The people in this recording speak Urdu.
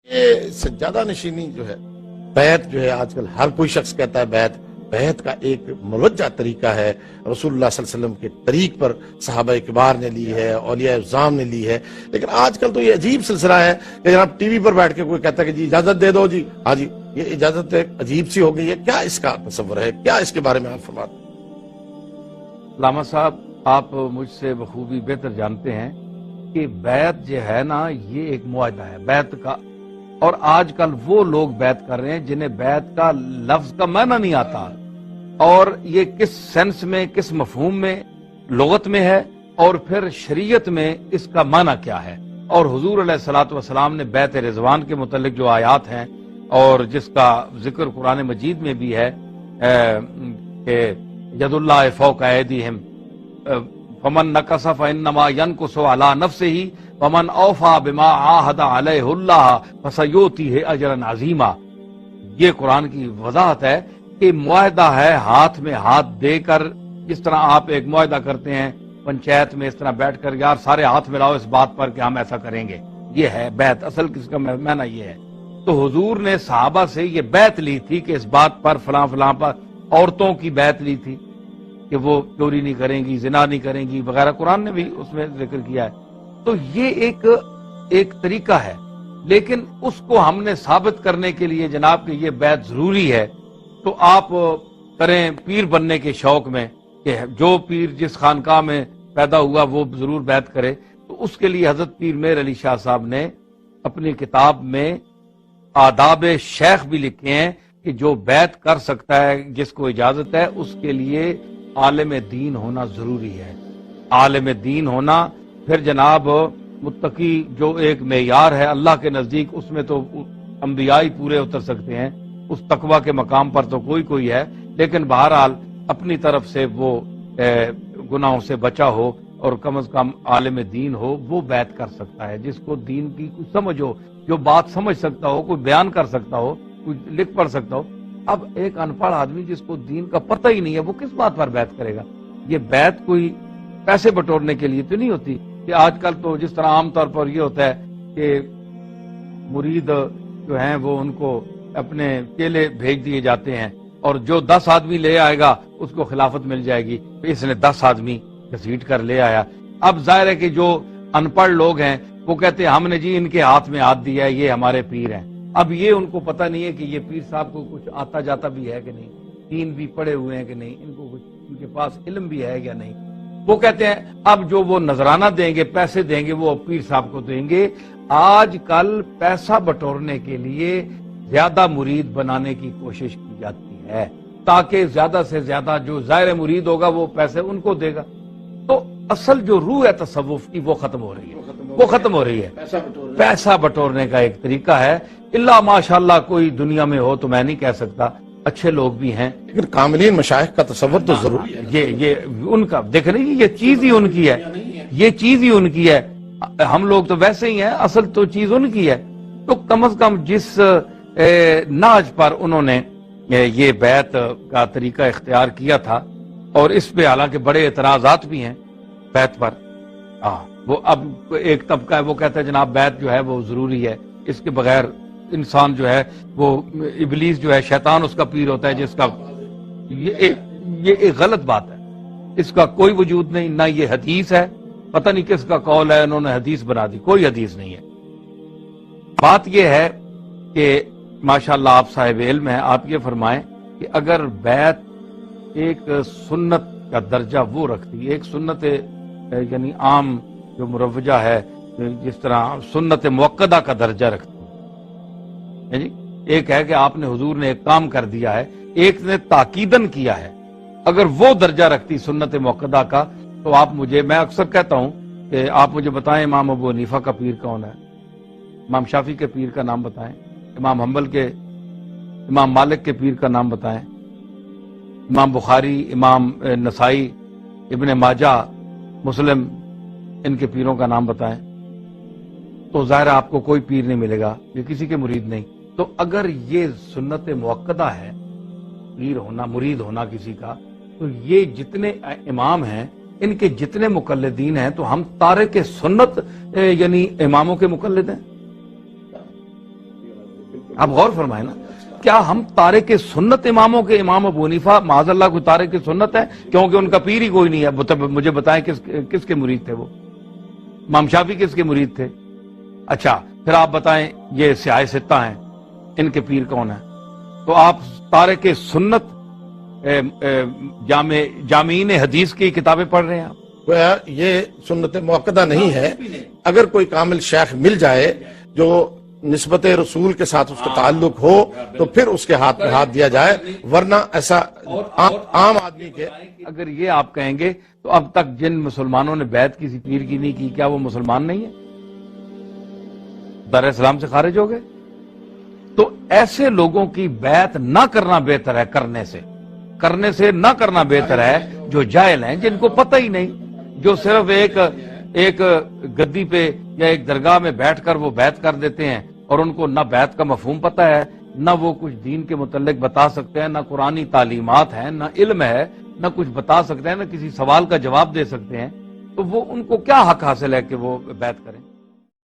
یہ سجادہ نشینی جو ہے، بیعت جو ہے، آج کل ہر کوئی شخص کہتا ہے بیعت کا ایک موجہ طریقہ ہے، رسول اللہ صلی اللہ علیہ وسلم کے طریق پر صحابہ کبار نے لی ہے، اولیاء اعظام نے لی ہے۔ لیکن آج کل تو یہ عجیب سلسلہ ہے کہ جناب ٹی وی پر بیٹھ کے کوئی کہتا ہے کہ جی اجازت دے دو، جی ہاں جی، یہ اجازت ایک عجیب سی ہو گئی ہے۔ کیا اس کا تصور ہے، کیا اس کے بارے میں آپ فرماتے ہیں؟ علامہ صاحب، آپ مجھ سے بخوبی بہتر جانتے ہیں کہ بیعت جو ہے نا، یہ ایک معاہدہ ہے بیعت کا، اور آج کل وہ لوگ بیعت کر رہے ہیں جنہیں بیعت کا لفظ کا معنی نہیں آتا، اور یہ کس سینس میں، کس مفہوم میں، لغت میں ہے، اور پھر شریعت میں اس کا معنی کیا ہے۔ اور حضور علیہ الصلوۃ والسلام نے بیعت رضوان کے متعلق جو آیات ہیں اور جس کا ذکر قرآن مجید میں بھی ہے کہ ید اللہ فوق ایدیہم فمن نکث فانما ینکث علی نفسہ ومن اوفی بما عاہد علیہ اللہ فسیؤتیہ اجرا عظیما۔ یہ قرآن کی وضاحت ہے کہ معاہدہ ہے ہاتھ میں ہاتھ دے کر، جس طرح آپ ایک معاہدہ کرتے ہیں پنچایت میں، اس طرح بیٹھ کر یار سارے ہاتھ ملاؤ اس بات پر کہ ہم ایسا کریں گے، یہ ہے بیعت۔ اصل کس کا معنی یہ ہے۔ تو حضور نے صحابہ سے یہ بیعت لی تھی کہ اس بات پر فلاں فلاں پر، عورتوں کی بیعت لی تھی کہ وہ چوری نہیں کریں گی، زنا نہیں کریں گی وغیرہ، قرآن نے بھی اس میں ذکر کیا ہے۔ تو یہ ایک طریقہ ہے، لیکن اس کو ہم نے ثابت کرنے کے لیے جناب کہ یہ بیعت ضروری ہے، تو آپ کریں پیر بننے کے شوق میں کہ جو پیر جس خانقاہ میں پیدا ہوا وہ ضرور بیعت کرے۔ تو اس کے لیے حضرت پیر مہر علی شاہ صاحب نے اپنی کتاب میں آداب شیخ بھی لکھے ہیں کہ جو بیعت کر سکتا ہے، جس کو اجازت ہے، اس کے لیے عالم دین ہونا ضروری ہے۔ عالم دین ہونا، پھر جناب متقی جو ایک معیار ہے اللہ کے نزدیک، اس میں تو انبیاء ہی پورے اتر سکتے ہیں، اس تقوی کے مقام پر تو کوئی ہے، لیکن بہرحال اپنی طرف سے وہ گناہوں سے بچا ہو اور کم از کم عالم دین ہو، وہ بیعت کر سکتا ہے۔ جس کو دین کی کچھ سمجھ ہو، جو بات سمجھ سکتا ہو، کوئی بیان کر سکتا ہو، کوئی لکھ پڑھ سکتا ہو۔ اب ایک ان پڑھ آدمی جس کو دین کا پتہ ہی نہیں ہے، وہ کس بات پر بیعت کرے گا؟ یہ بیعت کوئی پیسے بٹورنے کے لیے تو نہیں ہوتی کہ آج کل تو جس طرح عام طور پر یہ ہوتا ہے کہ مرید جو ہیں وہ ان کو اپنے کیلے بھیج دیے جاتے ہیں، اور جو 10 آدمی لے آئے گا اس کو خلافت مل جائے گی، اس نے 10 آدمی گھسیٹ کر لے آیا۔ اب ظاہر ہے کہ جو ان پڑھ لوگ ہیں وہ کہتے ہیں ہم نے جی ان کے ہاتھ میں ہاتھ دیا ہے، یہ ہمارے پیر ہیں۔ اب یہ ان کو پتہ نہیں ہے کہ یہ پیر صاحب کو کچھ آتا جاتا بھی ہے کہ نہیں، دین بھی پڑھے ہوئے ہیں کہ نہیں، ان کو کچھ ان کے پاس علم بھی ہے یا نہیں۔ وہ کہتے ہیں اب جو وہ نذرانہ دیں گے، پیسے دیں گے، وہ پیر صاحب کو دیں گے۔ آج کل پیسہ بٹورنے کے لیے زیادہ مرید بنانے کی کوشش کی جاتی ہے تاکہ زیادہ سے زیادہ جو ظاہر مرید ہوگا وہ پیسے ان کو دے گا۔ تو اصل جو روح ہے تصوف کی وہ ختم ہو رہی ہے، پیسہ بٹورنے کا ایک طریقہ ہے۔ اللہ ماشاءاللہ کوئی دنیا میں ہو تو میں نہیں کہہ سکتا، اچھے لوگ بھی ہیں، لیکن کاملین مشائخ کا تصور تو ضروری ہے۔ یہ ان کا دیکھ رہے یہ چیز ہی ان کی ہے، یہ چیز ہی ان کی ہے۔ ہم لوگ تو ویسے ہی ہیں، اصل تو چیز ان کی ہے۔ تو کم از کم جس ناج پر انہوں نے یہ بیعت کا طریقہ اختیار کیا تھا، اور اس پہ حالانکہ بڑے اعتراضات بھی ہیں بیعت پر، وہ اب ایک طبقہ ہے وہ کہتا ہے جناب بیعت جو ہے وہ ضروری ہے، اس کے بغیر انسان جو ہے وہ ابلیس جو ہے شیطان اس کا پیر ہوتا ہے، جس کا یہ ایک غلط بات ہے، اس کا کوئی وجود نہیں، نہ یہ حدیث ہے، پتہ نہیں کس کا قول ہے، انہوں نے حدیث بنا دی، کوئی حدیث نہیں ہے۔ بات یہ ہے کہ ماشاءاللہ آپ صاحب علم ہیں، آپ یہ فرمائیں کہ اگر بیعت ایک سنت کا درجہ وہ رکھتی، ایک سنت یعنی عام جو مروجہ ہے، جس طرح سنت موقدہ کا درجہ رکھتی ہے، جی ایک ہے کہ آپ نے حضور نے ایک کام کر دیا ہے، ایک نے تاکیدن کیا ہے، اگر وہ درجہ رکھتی سنت موقدہ کا، تو آپ مجھے، میں اکثر کہتا ہوں کہ آپ مجھے بتائیں امام ابو حنیفہ کا پیر کون ہے، امام شافعی کے پیر کا نام بتائیں، امام حنبل کے، امام مالک کے پیر کا نام بتائیں، امام بخاری، امام نسائی، ابن ماجہ، مسلم، ان کے پیروں کا نام بتائیں، تو ظاہر آپ کو کوئی پیر نہیں ملے گا، یہ کسی کے مرید نہیں۔ تو اگر یہ سنت موقدہ ہے پیر ہونا، مرید ہونا کسی کا، تو یہ جتنے امام ہیں ان کے جتنے مقلدین ہیں تو ہم تارک سنت یعنی اماموں کے مقلد ہیں، آپ غور فرمائیں نا، کیا ہم تارک سنت اماموں کے امام ابو حنیفہ معاذ اللہ کوئی تارک سنت ہے؟ کیونکہ ان کا پیر ہی کوئی نہیں ہے۔ مجھے بتائیں کس کے مرید تھے وہ؟ امام شافعی کس کے مرید تھے؟ اچھا پھر آپ بتائیں یہ سیاہ ستہ ہیں، ان کے پیر کون ہیں؟ تو آپ تارک سنت جامعین حدیث کی کتابیں پڑھ رہے ہیں آپ؟ گویا یہ سنت موقدہ نہیں ہے۔ اگر کوئی کامل شیخ مل جائے جو نسبت رسول کے ساتھ اس کا تعلق ہو تو پھر اس کے ہاتھ میں ہاتھ دیا جائے، ورنہ ایسا عام آدمی کے۔ اگر یہ آپ کہیں گے تو اب تک جن مسلمانوں نے بیعت کسی پیر کی نہیں کی، کیا وہ مسلمان نہیں ہیں؟ دار اسلام سے خارج ہو گئے؟ تو ایسے لوگوں کی بیعت نہ کرنا بہتر ہے کرنے سے نہ کرنا بہتر ہے جو جاہل ہیں، جن کو پتہ ہی نہیں، جو صرف ایک گدی پہ یا ایک درگاہ میں بیٹھ کر وہ بیعت کر دیتے ہیں، اور ان کو نہ بیعت کا مفہوم پتہ ہے، نہ وہ کچھ دین کے متعلق بتا سکتے ہیں، نہ قرآنی تعلیمات ہیں، نہ علم ہے، نہ کچھ بتا سکتے ہیں، نہ کسی سوال کا جواب دے سکتے ہیں، تو وہ ان کو کیا حق حاصل ہے کہ وہ بیعت کریں؟